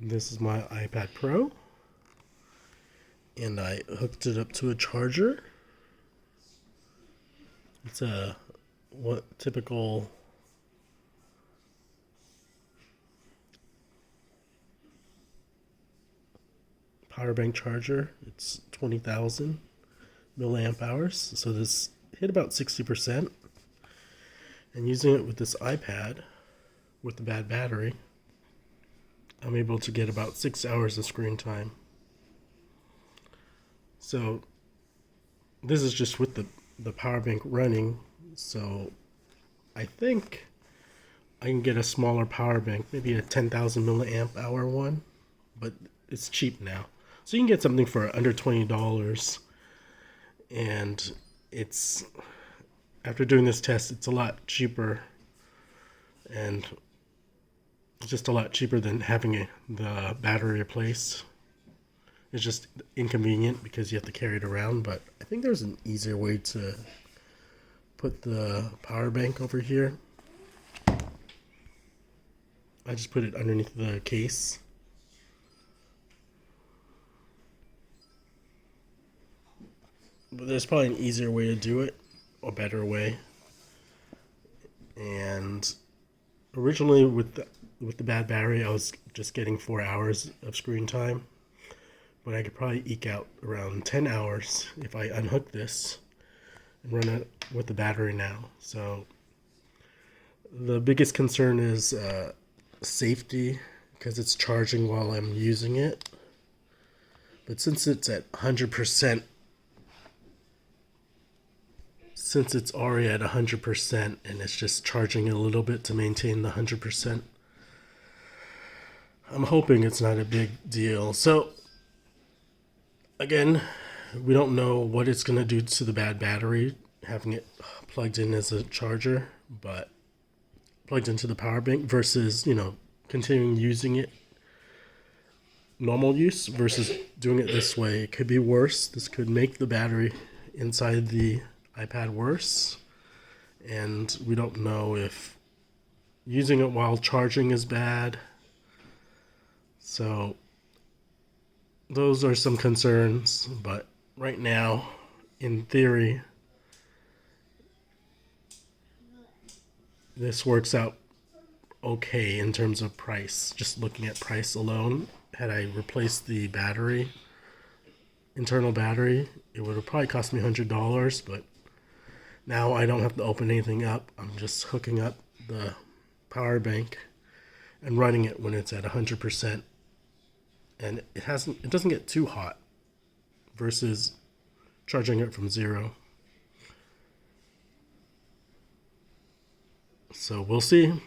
This is my iPad Pro, and I hooked it up to a charger. It's a typical power bank charger. It's 20,000 milliamp hours, so this hit about 60%. And using it with this iPad with the bad battery, I'm able to get about 6 hours of screen time. So this is just with the power bank running. So I think I can get a smaller power bank, maybe a 10,000 milliamp hour one, but it's cheap now. So you can get something for under $20, and it's, after doing this test, it's a lot cheaper, and it's just a lot cheaper than having the battery replaced. It's just inconvenient because you have to carry it around, but I think there's an easier way to put the power bank over here. I just put it underneath the case. But there's probably an easier way to do it, a better way. And originally with the bad battery, I was just getting 4 hours of screen time. But I could probably eke out around 10 hours if I unhook this and run it with the battery now. So the biggest concern is safety, because it's charging while I'm using it. But since it's at 100%, since it's already at 100% and it's just charging a little bit to maintain the 100%, I'm hoping it's not a big deal. So again, we don't know what it's going to do to the bad battery, having it plugged in as a charger, but plugged into the power bank versus, continuing using it normal use versus doing it this way. It could be worse. This could make the battery inside the iPad worse, and we don't know if using it while charging is bad. So those are some concerns, but right now, in theory, this works out okay in terms of price. Just looking at price alone, had I replaced the battery, internal battery, it would have probably cost me $100, but now I don't have to open anything up. I'm just hooking up the power bank and running it when it's at 100%. And it doesn't get too hot versus charging it from zero. So we'll see.